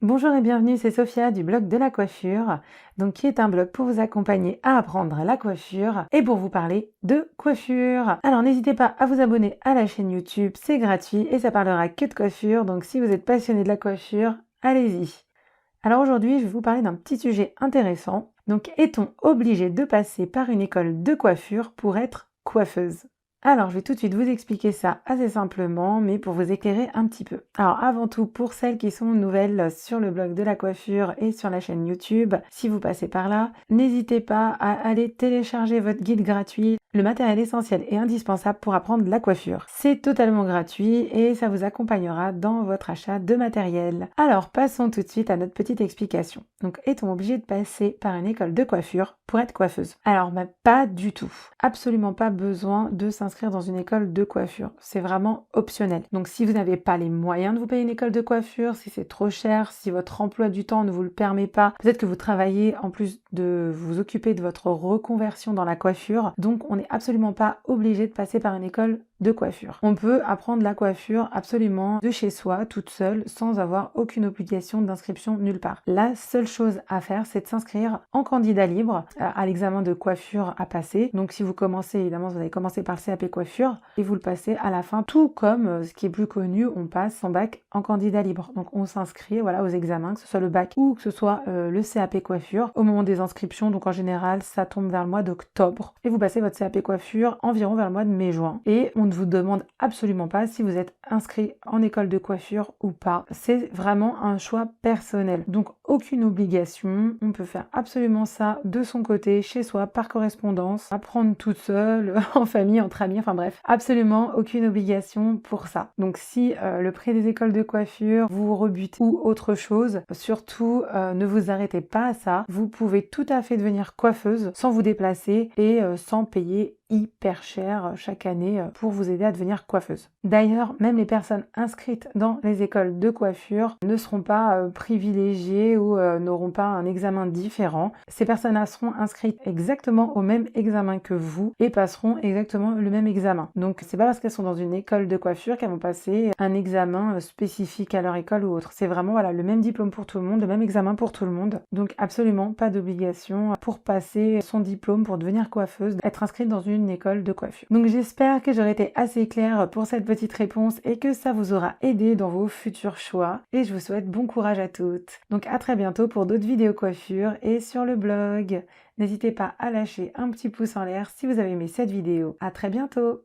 Bonjour et bienvenue, c'est Sophia du blog de la coiffure, donc qui est un blog pour vous accompagner à apprendre la coiffure et pour vous parler de coiffure. Alors n'hésitez pas à vous abonner à la chaîne YouTube, c'est gratuit et ça parlera que de coiffure, donc si vous êtes passionné de la coiffure, allez-y. Alors aujourd'hui, je vais vous parler d'un petit sujet intéressant. Donc est-on obligé de passer par une école de coiffure pour être coiffeuse? Alors, je vais tout de suite vous expliquer ça assez simplement, mais pour vous éclairer un petit peu. Alors, avant tout, pour celles qui sont nouvelles sur le blog de la coiffure et sur la chaîne YouTube, si vous passez par là, n'hésitez pas à aller télécharger votre guide gratuit, le matériel essentiel et indispensable pour apprendre la coiffure. C'est totalement gratuit et ça vous accompagnera dans votre achat de matériel. Alors, passons tout de suite à notre petite explication. Donc, est-on obligé de passer par une école de coiffure pour être coiffeuse? Alors, pas du tout. Absolument pas besoin de s'inscrire dans une école de coiffure. C'est vraiment optionnel. Donc si vous n'avez pas les moyens de vous payer une école de coiffure, si c'est trop cher, si votre emploi du temps ne vous le permet pas, peut-être que vous travaillez en plus de vous occuper de votre reconversion dans la coiffure, donc on n'est absolument pas obligé de passer par une école de coiffure. On peut apprendre la coiffure absolument de chez soi, toute seule, sans avoir aucune obligation d'inscription nulle part. La seule chose à faire, c'est de s'inscrire en candidat libre à l'examen de coiffure à passer. Donc si vous commencez, évidemment, vous allez commencer par le CAP coiffure et vous le passez à la fin, tout comme ce qui est plus connu, on passe son bac en candidat libre. Donc on s'inscrit voilà, aux examens, que ce soit le bac ou que ce soit le CAP coiffure au moment des inscriptions. Donc en général, ça tombe vers le mois d'octobre et vous passez votre CAP coiffure environ vers le mois de mai-juin. Et on ne vous demande absolument pas si vous êtes inscrit en école de coiffure ou pas. C'est vraiment un choix personnel. Donc aucune obligation. On peut faire absolument ça de son côté, chez soi, par correspondance, apprendre toute seule, en famille, entre amis, enfin bref. Absolument aucune obligation pour ça. Donc si le prix des écoles de coiffure vous rebute ou autre chose, surtout ne vous arrêtez pas à ça. Vous pouvez tout à fait devenir coiffeuse sans vous déplacer et sans payer hyper cher chaque année pour vous aider à devenir coiffeuse. D'ailleurs, même les personnes inscrites dans les écoles de coiffure ne seront pas privilégiées ou n'auront pas un examen différent. Ces personnes-là seront inscrites exactement au même examen que vous et passeront exactement le même examen. Donc c'est pas parce qu'elles sont dans une école de coiffure qu'elles vont passer un examen spécifique à leur école ou autre. C'est vraiment voilà, le même diplôme pour tout le monde, le même examen pour tout le monde. Donc absolument pas d'obligation pour passer son diplôme, pour devenir coiffeuse, d'être inscrite dans une école de coiffure. Donc j'espère que j'aurai été assez claire pour cette petite réponse et que ça vous aura aidé dans vos futurs choix. Et je vous souhaite bon courage à toutes. Donc à très bientôt pour d'autres vidéos coiffure et sur le blog. N'hésitez pas à lâcher un petit pouce en l'air si vous avez aimé cette vidéo. À très bientôt!